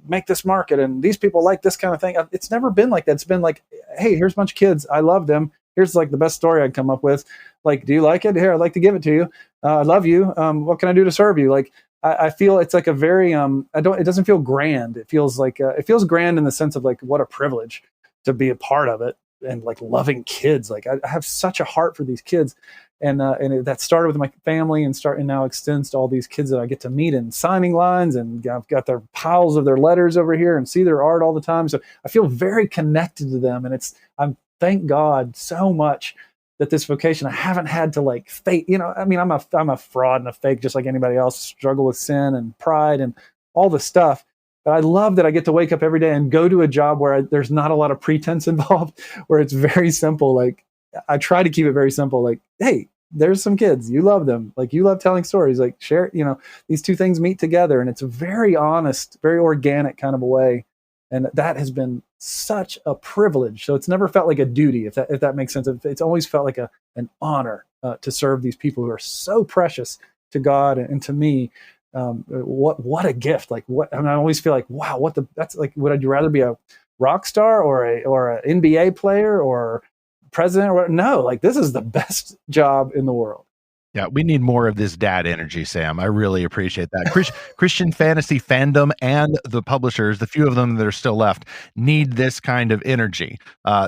make this market, and these people like this kind of thing. It's never been like that. It's been like, hey, here's a bunch of kids. I love them. Here's, like, the best story I'd come up with. Like, do you like it? Here, I'd like to give it to you. I love you. What can I do to serve you? Like, I feel it's like a very it doesn't feel grand. It feels like it feels grand in the sense of, like, what a privilege to be a part of it. And, like, loving kids. Like, I have such a heart for these kids, and that started with my family and now extends to all these kids that I get to meet in signing lines, and I've got their piles of their letters over here and see their art all the time. So I feel very connected to them, and I'm thank God so much that this vocation, I haven't had to, like, fake. I mean, I'm a fraud and a fake, just like anybody else. Struggle with sin and pride and all the stuff. But I love that I get to wake up every day and go to a job where there's not a lot of pretense involved, where it's very simple. Like, I try to keep it very simple. Like, hey, there's some kids. You love them. Like, you love telling stories. Like, share, these two things meet together. And it's a very honest, very organic kind of a way. And that has been such a privilege. So it's never felt like a duty, if that makes sense. It's always felt like an honor to serve these people who are so precious to God and to me. What a gift. Like, I always feel like, wow, that's like, would you rather be a rock star or an NBA player or president? No, like, this is the best job in the world. Yeah, we need more of this dad energy, Sam. I really appreciate that. Christian fantasy fandom and the publishers, the few of them that are still left, need this kind of energy,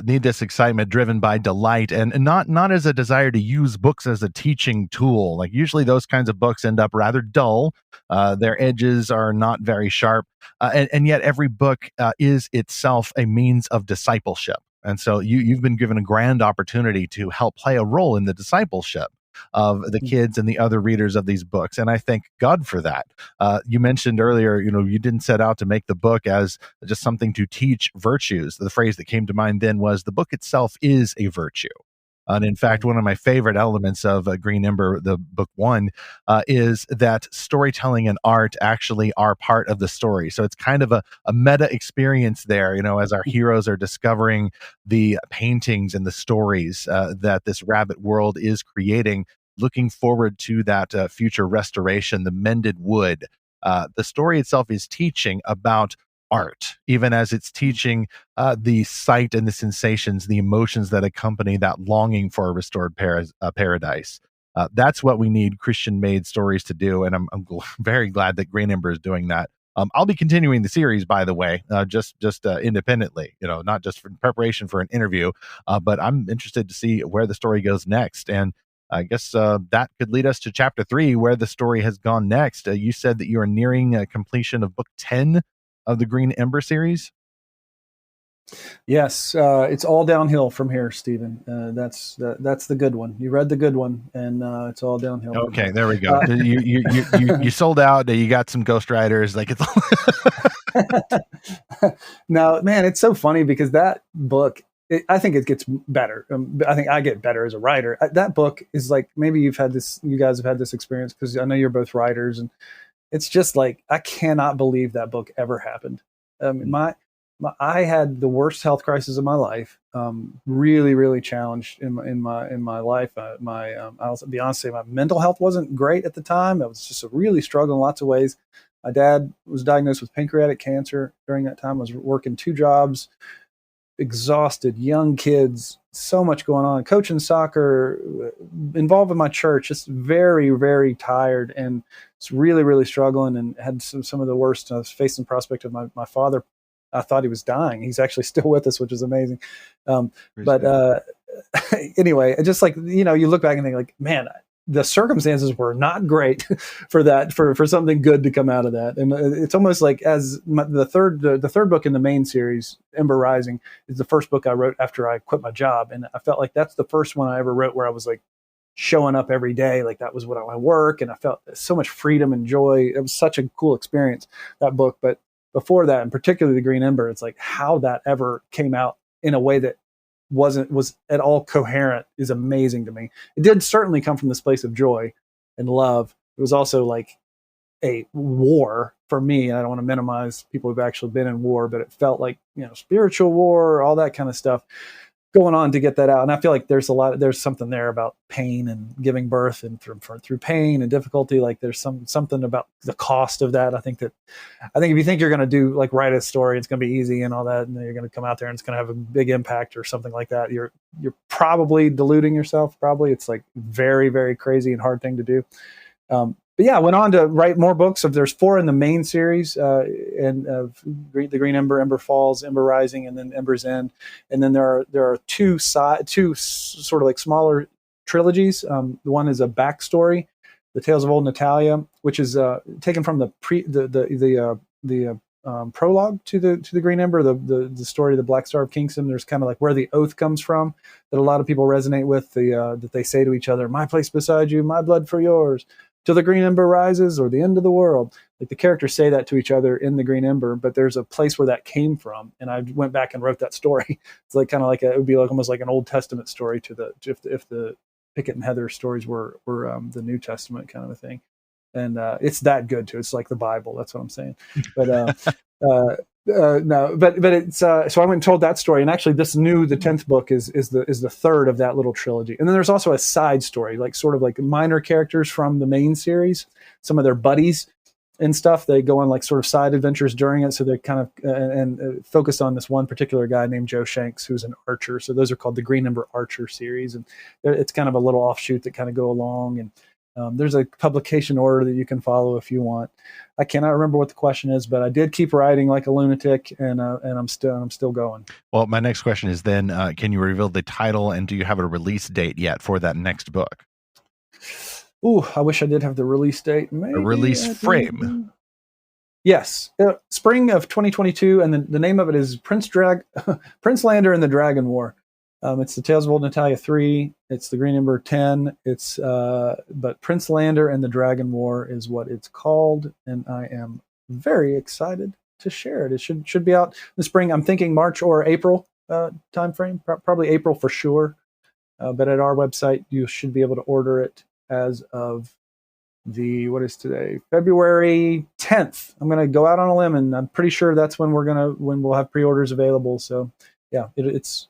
need this excitement driven by delight, and not as a desire to use books as a teaching tool. Like, usually those kinds of books end up rather dull. Their edges are not very sharp, and yet every book is itself a means of discipleship. And so you've been given a grand opportunity to help play a role in the discipleship of the kids and the other readers of these books. And I thank God for that. You mentioned earlier, you didn't set out to make the book as just something to teach virtues. The phrase that came to mind then was, the book itself is a virtue. And in fact, one of my favorite elements of Green Ember, the book one, is that storytelling and art actually are part of the story. So it's kind of a meta experience there, as our heroes are discovering the paintings and the stories that this rabbit world is creating, looking forward to that future restoration, the mended wood. The story itself is teaching about art, even as it's teaching the sight and the sensations, the emotions that accompany that longing for a restored paradise. That's what we need Christian-made stories to do, and I'm very glad that Green Ember is doing that. I'll be continuing the series, by the way, just independently, not just for preparation for an interview, but I'm interested to see where the story goes next. And I guess that could lead us to chapter 3, where the story has gone next. You said that you are nearing completion of book 10 of the Green Ember series? Yes, it's all downhill from here, Stephen. That's the good one. You read the good one, and it's all downhill. Okay, there we go. You sold out. You got some ghostwriters. Like, it's No, man, it's so funny because that book, I think it gets better. I think I get better as a writer. That book is like, maybe you guys have had this experience, because I know you're both writers, and it's just like, I cannot believe that book ever happened. I had the worst health crisis of my life. Really, really challenged in my life. I'll be honest, my mental health wasn't great at the time. I was just really struggling in lots of ways. My dad was diagnosed with pancreatic cancer during that time. I was working 2 jobs, exhausted, young kids, so much going on, coaching soccer, involved in my church, just very, very tired, and it's really, really struggling, and had some of the worst. I was facing the prospect of my father. I thought he was dying. He's actually still with us, which is amazing. Anyway, just like, you look back and think like, man, the circumstances were not great for that, for something good to come out of that. And it's almost like the third book in the main series, Ember Rising, is the first book I wrote after I quit my job. And I felt like that's the first one I ever wrote where I was like showing up every day. Like that was what I work. And I felt so much freedom and joy. It was such a cool experience, that book. But before that, and particularly the Green Ember, it's like how that ever came out in a way that was at all coherent is amazing to me. It did certainly come from this place of joy and love. It was also like a war for me, and I don't want to minimize people who've actually been in war, but it felt like, spiritual war, all that kind of stuff going on to get that out. And I feel like there's something there about pain and giving birth, and through pain and difficulty. Like there's something about the cost of that. I think if you think you're going to do like write a story, it's going to be easy and all that, and then you're going to come out there and it's going to have a big impact or something like that, you're probably deluding yourself. Probably it's like very, very crazy and hard thing to do. But yeah, I went on to write more books. There's 4 in the main series, and the Green Ember, Ember Falls, Ember Rising, and then Ember's End. And then there are two sort of like smaller trilogies. The one is a backstory, The Tales of Old Natalia, which is taken from the prologue to the Green Ember, the story of the Black Star of Kingston. There's kind of like where the oath comes from that a lot of people resonate with. That they say to each other, "My place beside you, my blood for yours, till the Green Ember rises, or the end of the world." Like the characters say that to each other in the Green Ember, but there's a place where that came from, and I went back and wrote that story. It's like kind of like it would be like almost like an Old Testament story if the Pickett and Heather stories were the New Testament kind of a thing, and it's that good too. It's like the Bible. That's what I'm saying. But no, but it's so I went and told that story, and actually the 10th book is the third of that little trilogy. And then there's also a side story, like sort of like minor characters from the main series, some of their buddies and stuff. They go on like sort of side adventures during it, so they're kind of focused on this one particular guy named Joe Shanks, who's an archer. So those are called the Green Ember Archer series, and it's kind of a little offshoot that kind of go along. And there's a publication order that you can follow if you want. I cannot remember what the question is, but I did keep writing like a lunatic, and I'm still going. Well, my next question is then, can you reveal the title, and do you have a release date yet for that next book? Ooh, I wish I did have the release date. Maybe a release frame. Yes, spring of 2022, and the name of it is Prince Lander and the Dragon War. It's the Tales of Old Natalia 3. It's the Green Ember 10. It's but Prince Lander and the Dragon War is what it's called, and I am very excited to share it. It should be out in the spring. I'm thinking March or April time frame. Probably April for sure. But at our website, you should be able to order it as of what is today? February 10th. I'm going to go out on a limb, and I'm pretty sure that's when we'll have pre-orders available. So yeah, that's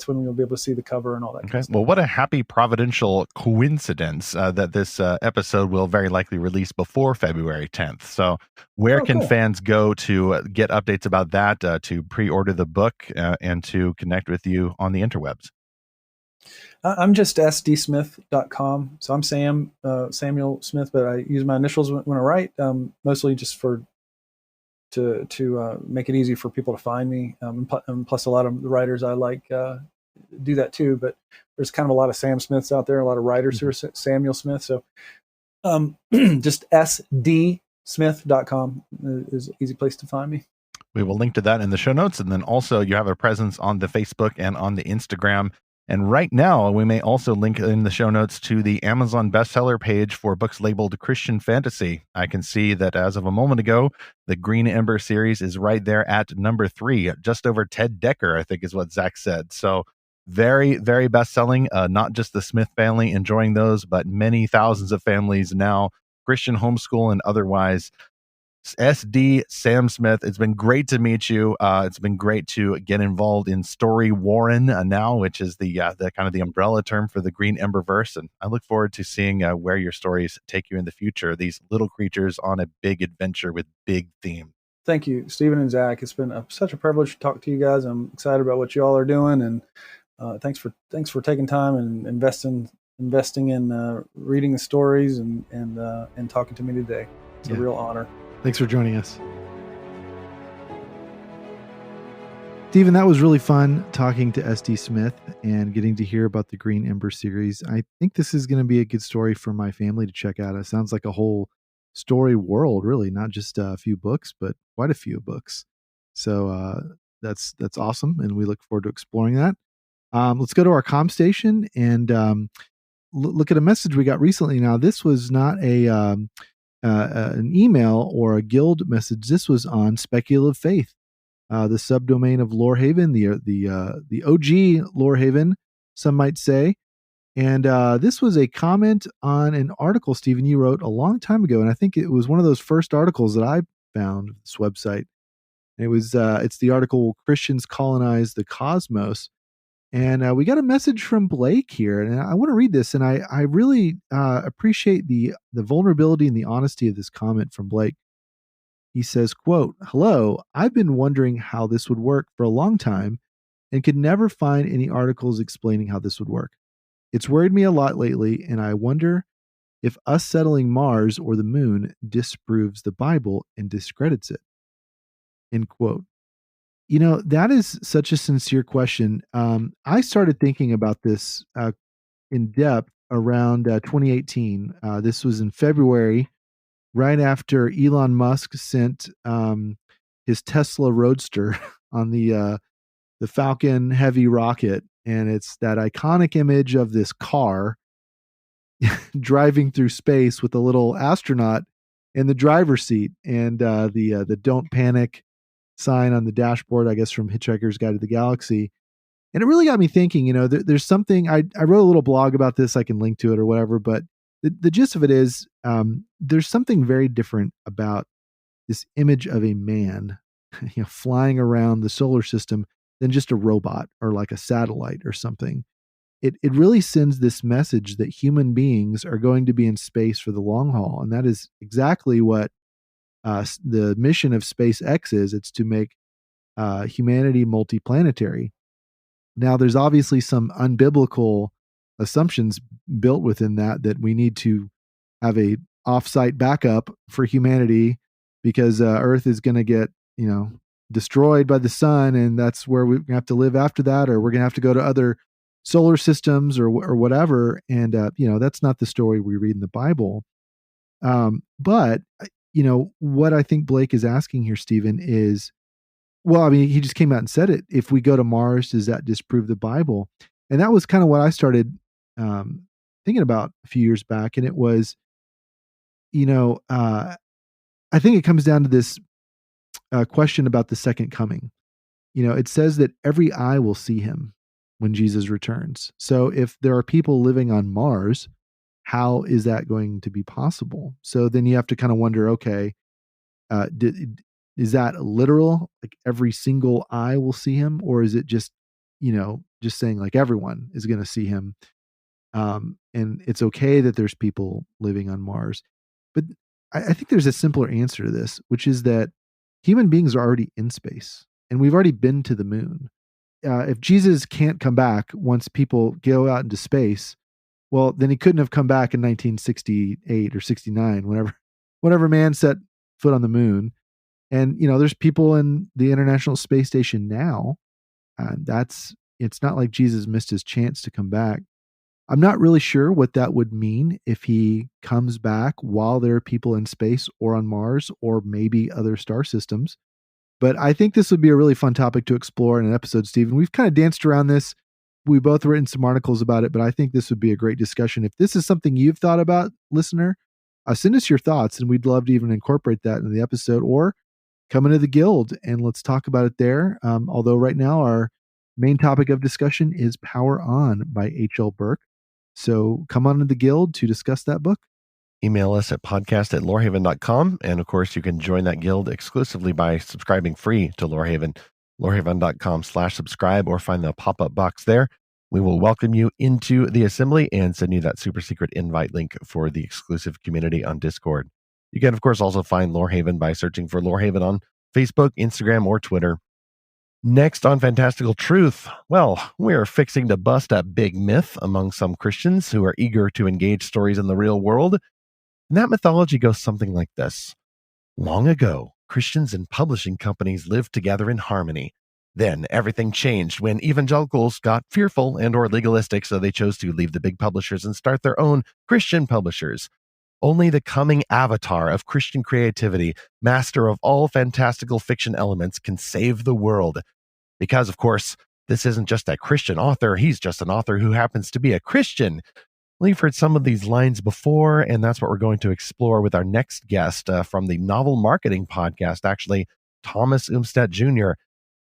when we'll be able to see the cover and all that. Okay. Kind of stuff. Well, what a happy providential coincidence that this episode will very likely release before February 10th. So where can fans go to get updates about that, to pre-order the book, and to connect with you on the interwebs? I'm just sdsmith.com. So I'm Samuel Smith, but I use my initials when I write, mostly just to make it easy for people to find me. And plus a lot of the writers I like do that too, but there's kind of a lot of Sam Smiths out there, a lot of writers who are Samuel Smith. So just sdsmith.com is an easy place to find me. We will link to that in the show notes. And then also you have a presence on the Facebook and on the Instagram. And right now, we may also link in the show notes to the Amazon bestseller page for books labeled Christian Fantasy. I can see that as of a moment ago, the Green Ember series is right there at number 3, just over Ted Dekker, I think is what Zach said. So very, very best-selling. Not just the Smith family enjoying those, but many thousands of families now, Christian homeschool and otherwise. SD Sam Smith. It's been great to meet you. It's been great to get involved in Story Warren now, which is the kind of the umbrella term for the Green Ember verse. And I look forward to seeing where your stories take you in the future. These little creatures on a big adventure with big theme. Thank you, Stephen and Zach. It's been such a privilege to talk to you guys. I'm excited about what you all are doing, and thanks for taking time and investing in reading the stories and talking to me today. It's a real honor. Thanks for joining us. Stephen, that was really fun talking to SD Smith and getting to hear about the Green Ember series. I think this is going to be a good story for my family to check out. It sounds like a whole story world, really, not just a few books, but quite a few books. So that's awesome, and we look forward to exploring that. Let's go to our comm station and look at a message we got recently. Now, this was not an email or a guild message. This was on Speculative Faith, the subdomain of Lorehaven, the OG Lorehaven, some might say. And this was a comment on an article, Stephen, you wrote a long time ago, and I think it was one of those first articles that I found on this website. It was it's the article "Christians Colonized the Cosmos." And we got a message from Blake here, and I want to read this. And I really appreciate the vulnerability and the honesty of this comment from Blake. He says, quote, "Hello, I've been wondering how this would work for a long time and could never find any articles explaining how this would work. It's worried me a lot lately, and I wonder if us settling Mars or the moon disproves the Bible and discredits it." End quote. You know, that is such a sincere question. I started thinking about this in depth around 2018. This was in February, right after Elon Musk sent his Tesla Roadster on the Falcon Heavy rocket. And it's that iconic image of this car driving through space with a little astronaut in the driver's seat, and the "Don't Panic" sign on the dashboard, I guess from Hitchhiker's Guide to the Galaxy. And it really got me thinking, you know, there's something, I wrote a little blog about this, I can link to it or whatever, but the gist of it is there's something very different about this image of a man flying around the solar system than just a robot or like a satellite or something. It really sends this message that human beings are going to be in space for the long haul. And that is exactly what the mission of SpaceX is. It's to make humanity multiplanetary. Now, there's obviously some unbiblical assumptions built within that we need to have a offsite backup for humanity because Earth is going to get, destroyed by the sun, and that's where we have to live after that, or we're going to have to go to other solar systems or whatever. And that's not the story we read in the Bible. But what I think Blake is asking here, Stephen, is, well, I mean, he just came out and said it. If we go to Mars, does that disprove the Bible? And that was kind of what I started thinking about a few years back. And it was, I think it comes down to this question about the second coming. It says that every eye will see him when Jesus returns. So if there are people living on Mars, how is that going to be possible? So then you have to kind of wonder, okay, is that literal? Like every single eye will see him? Or is it just saying like everyone is going to see him? And it's okay that there's people living on Mars. But I think there's a simpler answer to this, which is that human beings are already in space and we've already been to the moon. If Jesus can't come back once people go out into space, well, then he couldn't have come back in 1968 or 69, whenever man set foot on the moon. And, there's people in the International Space Station now. It's not like Jesus missed his chance to come back. I'm not really sure what that would mean if he comes back while there are people in space or on Mars or maybe other star systems. But I think this would be a really fun topic to explore in an episode, Stephen. We've kind of danced around this. We both written some articles about it, but I think this would be a great discussion. If this is something you've thought about, listener, send us your thoughts, and we'd love to even incorporate that in the episode, or come into the Guild and let's talk about it there. Although right now our main topic of discussion is Power On by H.L. Burke. So come on to the Guild to discuss that book. Email us at podcast@lorehaven.com. And of course, you can join that guild exclusively by subscribing free to Lorehaven, lorehaven.com/subscribe, or find the pop-up box there. We will welcome you into the assembly and send you that super secret invite link for the exclusive community on Discord. You can, of course, also find Lorehaven by searching for Lorehaven on Facebook, Instagram, or Twitter. Next on Fantastical Truth, well, we're fixing to bust a big myth among some Christians who are eager to engage stories in the real world. And that mythology goes something like this. Long ago, Christians and publishing companies lived together in harmony. Then everything changed when evangelicals got fearful and or legalistic, so they chose to leave the big publishers and start their own Christian publishers. Only the coming avatar of Christian creativity, master of all fantastical fiction elements, can save the world. Because, of course, this isn't just a Christian author, he's just an author who happens to be a Christian. We've heard some of these lines before, and that's what we're going to explore with our next guest from the Novel Marketing Podcast, actually, Thomas Umstead Jr.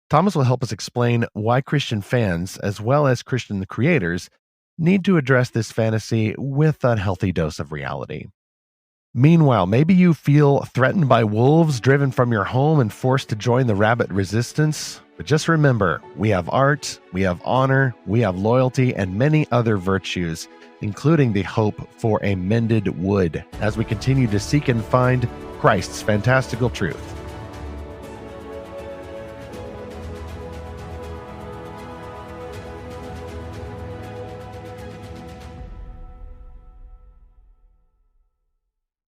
Thomas will help us explain why Christian fans, as well as Christian creators, need to address this fantasy with a healthy dose of reality. Meanwhile, maybe you feel threatened by wolves driven from your home and forced to join the rabbit resistance. But just remember, we have art, we have honor, we have loyalty, and many other virtues, including the hope for a mended wood, as we continue to seek and find Christ's fantastical truth.